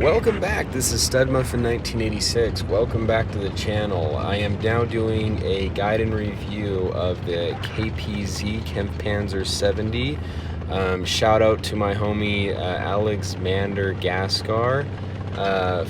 Welcome back. This is Studmuffin 1986. Welcome back to the channel. I am now doing a guide and review of the KPZ Kpfpz 70. Shout out to my homie Alexander Gaskar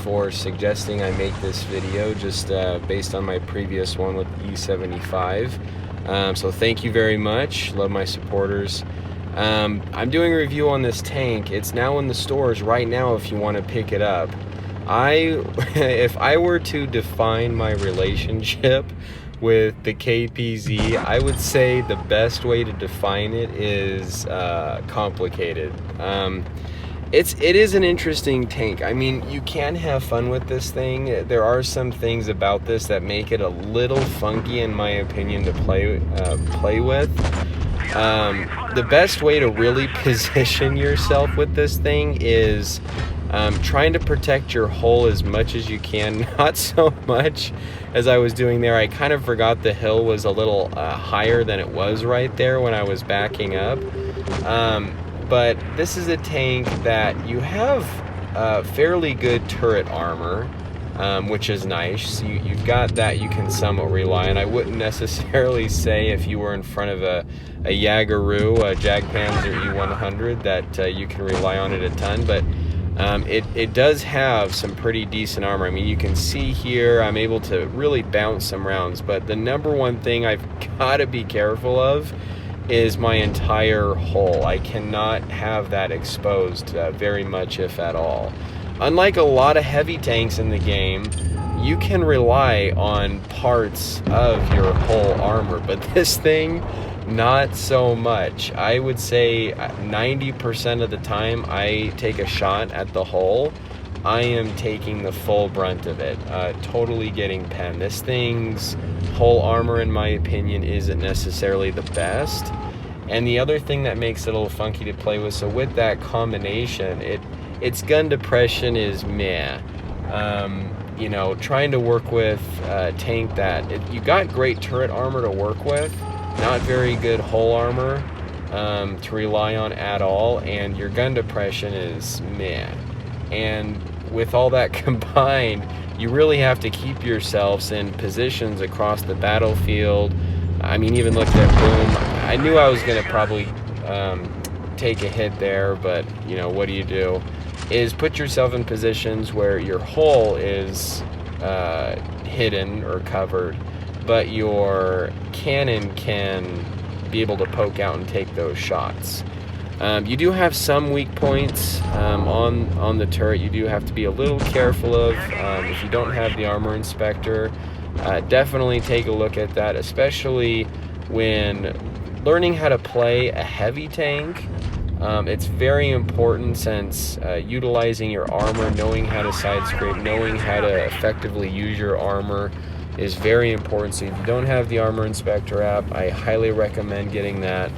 for suggesting I make this video just based on my previous one with E75. So thank you very much. Love my supporters. I'm doing a review on this tank. It's now in the stores right now if you want to pick it up. If I were to define my relationship with the KPZ, I would say the best way to define it is complicated. It is an interesting tank. I mean, you can have fun with this thing. There are some things about this that make it a little funky, in my opinion, to play with. The best way to really position yourself with this thing is trying to protect your hull as much as you can. Not so much as I was doing there. I kind of forgot the hill was a little higher than it was right there when I was backing up. But this is a tank that you have fairly good turret armor, which is nice. You've got that you can somewhat rely on. I wouldn't necessarily say if you were in front of a Yagaroo, a Jagdpanzer E100, that you can rely on it a ton, but it does have some pretty decent armor. I mean, you can see here I'm able to really bounce some rounds, but the number one thing I've got to be careful of is my entire hull. I cannot have that exposed very much, if at all. Unlike a lot of heavy tanks in the game, you can rely on parts of your hull armor, but this thing, not so much. I would say 90% of the time I take a shot at the hull, I am taking the full brunt of it, totally getting penned. This thing's hull armor, in my opinion, isn't necessarily the best. And the other thing that makes it a little funky to play with, so with that combination, its gun depression is meh. You know, trying to work with a tank that you got great turret armor to work with, not very good hull armor to rely on at all, and your gun depression is meh. And with all that combined, you really have to keep yourselves in positions across the battlefield. I mean, even looked at boom. I knew I was gonna probably take a hit there, but you know, what do? Is put yourself in positions where your hull is hidden or covered, but your cannon can be able to poke out and take those shots. You do have some weak points on the turret you do have to be a little careful of. If you don't have the armor inspector, definitely take a look at that, especially when learning how to play a heavy tank. It's very important, since utilizing your armor, knowing how to side scrape, knowing how to effectively use your armor is very important. So if you don't have the armor inspector app, I highly recommend getting that.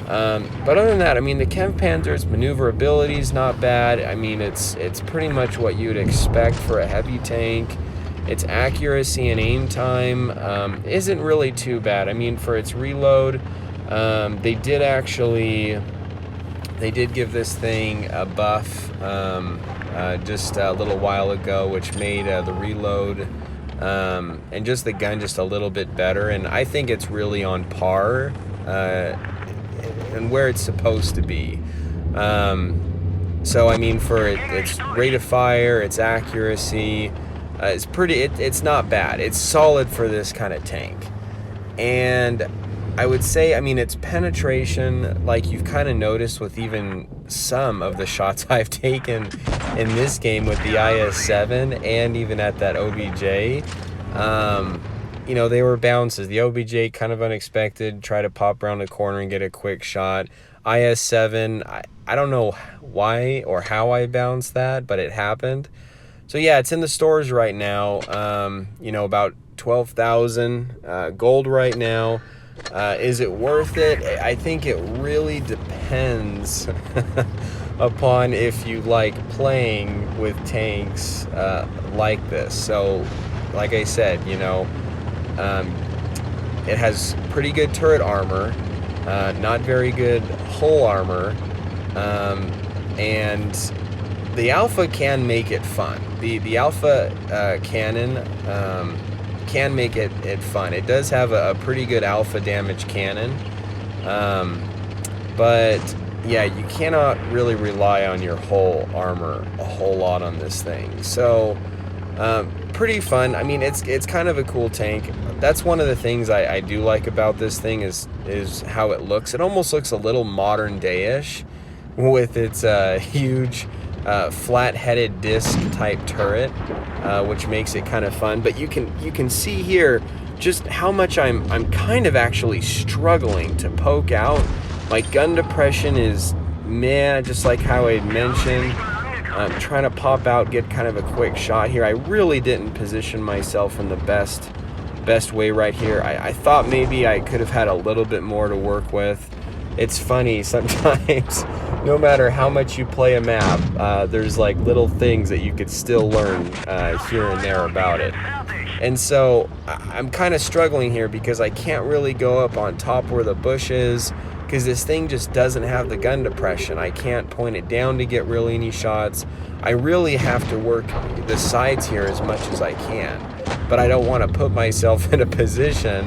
But other than that, I mean, the Kpfpz's maneuverability is not bad. I mean, it's pretty much what you'd expect for a heavy tank. Its accuracy and aim time isn't really too bad. I mean, for its reload, they did give this thing a buff just a little while ago, which made the reload and just the gun just a little bit better. And I think it's really on par and where it's supposed to be. So I mean, for its rate of fire, its accuracy, it's not bad. It's solid for this kind of tank. And I would say, I mean, its penetration, like you've kind of noticed with even some of the shots I've taken in this game with the IS-7 and even at that OBJ, you know, they were bounces. The OBJ kind of unexpected, try to pop around the corner and get a quick shot. IS-7, I don't know why or how I bounced that, but it happened. So yeah, it's in the stores right now, you know, about 12,000 gold right now. Is it worth it? I think it really depends upon if you like playing with tanks like this. So, like I said, you know, it has pretty good turret armor, not very good hull armor, and the Alpha can make it fun. The Alpha cannon can make it fun. It does have a pretty good Alpha damage cannon, but yeah, you cannot really rely on your whole armor a whole lot on this thing. So pretty fun. I mean, it's kind of a cool tank. That's one of the things I do like about this thing is how it looks. It almost looks a little modern day-ish with its huge flat-headed disc type turret, which makes it kind of fun. But you can see here just how much I'm kind of actually struggling to poke out. My gun depression is meh, just like how I mentioned. I'm trying to pop out, get kind of a quick shot here. I really didn't position myself in the best way right here. I thought maybe I could have had a little bit more to work with. It's funny, sometimes, no matter how much you play a map, there's like little things that you could still learn here and there about it. And so I'm kind of struggling here because I can't really go up on top where the bush is, because this thing just doesn't have the gun depression. I can't point it down to get really any shots. I really have to work the sides here as much as I can, but I don't want to put myself in a position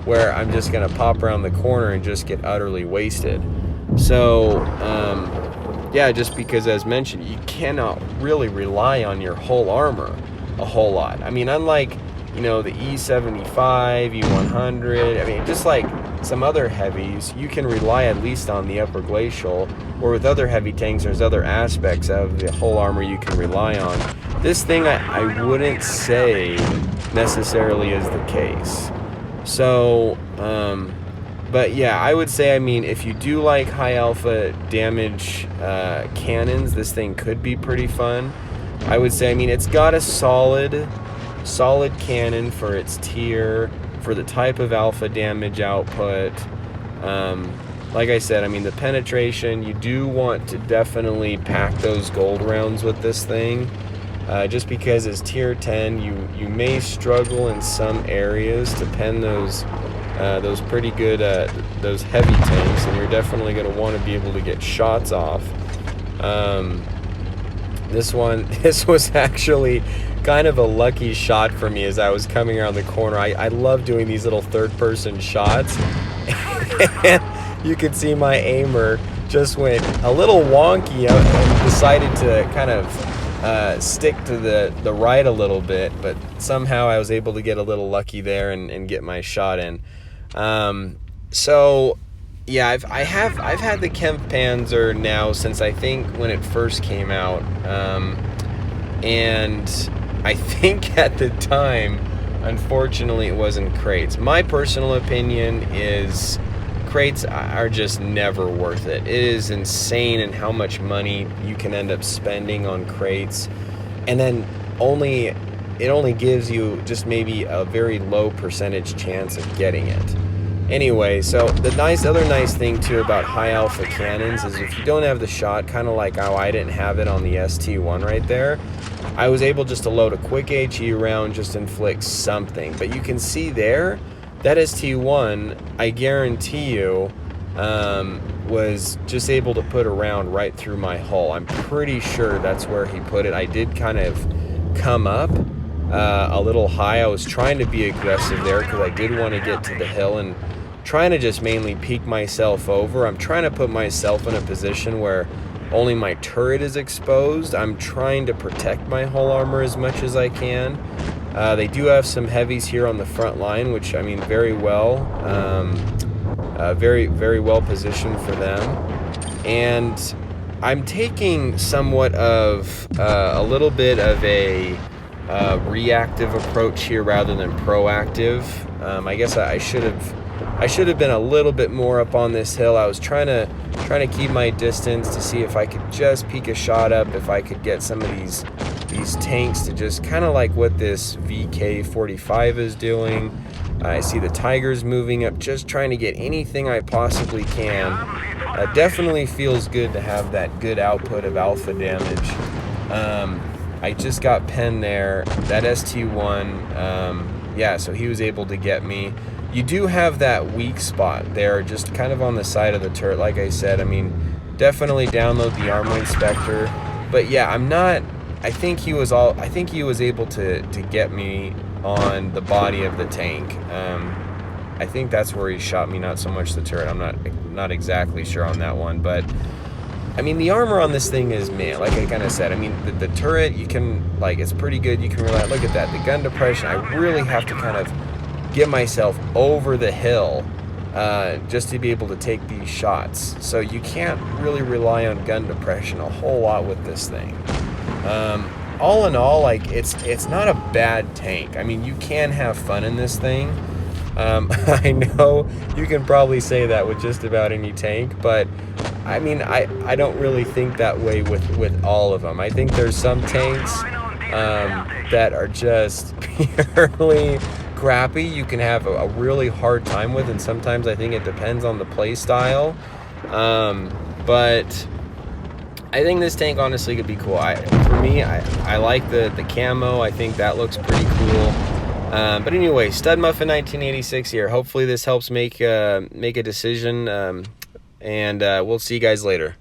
where I'm just gonna pop around the corner and just get utterly wasted. So yeah, just because, as mentioned, you cannot really rely on your whole armor a whole lot. I mean, unlike, you know, the E75, E100, I mean, just like some other heavies, you can rely at least on the upper glacial, or with other heavy tanks, there's other aspects of the whole armor you can rely on. This thing, I wouldn't say necessarily is the case. So, but yeah, I would say, I mean, if you do like high alpha damage cannons, this thing could be pretty fun. I would say, I mean, it's got a solid cannon for its tier, for the type of alpha damage output. Like I said, I mean, the penetration, you do want to definitely pack those gold rounds with this thing. Just because as tier 10, you may struggle in some areas to pen those pretty good, those heavy tanks, and you're definitely going to want to be able to get shots off. This was actually kind of a lucky shot for me as I was coming around the corner. I love doing these little third-person shots. And you can see my aimer just went a little wonky. I decided to kind of stick to the right a little bit, but somehow I was able to get a little lucky there and get my shot in. So yeah, I've had the Kpfpz now since I think when it first came out, and I think at the time, unfortunately, it was in crates. My personal opinion is crates are just never worth it. It is insane in how much money you can end up spending on crates, and then it only gives you just maybe a very low percentage chance of getting it. Anyway, so the other nice thing too about high alpha cannons is if you don't have the shot, kind of like how I didn't have it on the ST1 right there, I was able just to load a quick HE round, just inflict something. But you can see there, that ST1, I guarantee you, was just able to put a round right through my hull. I'm pretty sure that's where he put it. I did kind of come up a little high. I was trying to be aggressive there because I did want to get to the hill and trying to just mainly peek myself over. I'm trying to put myself in a position where only my turret is exposed. I'm trying to protect my hull armor as much as I can. They do have some heavies here on the front line, which, I mean, very well, very well positioned for them. And I'm taking somewhat of a little bit of a reactive approach here rather than proactive. I guess I should have been a little bit more up on this hill. I was trying to keep my distance to see if I could just peek a shot up, if I could get some of these tanks to just kind of like what this VK45 is doing. I see the Tigers moving up, just trying to get anything I possibly can. Definitely feels good to have that good output of alpha damage. I just got penned there. That ST1, yeah, so he was able to get me. You do have that weak spot there, just kind of on the side of the turret. Like I said, I mean, definitely download the Armor Inspector. But yeah, I'm not. I think he was able to get me on the body of the tank. I think that's where he shot me, not so much the turret. I'm not exactly sure on that one, but I mean, the armor on this thing is, man, like I kind of said, I mean, the turret, you can, like, it's pretty good. You can rely, look at that, the gun depression. I really have to kind of get myself over the hill just to be able to take these shots. So you can't really rely on gun depression a whole lot with this thing. All in all, like, it's not a bad tank. I mean, you can have fun in this thing. I know you can probably say that with just about any tank, but I mean, I don't really think that way with all of them. I think there's some tanks that are just purely crappy. You can have a really hard time with, and sometimes I think it depends on the play style. But I think this tank honestly could be cool. For me, I like the camo. I think that looks pretty cool. But anyway, Stud Muffin 1986 here. Hopefully this helps make a decision, and we'll see you guys later.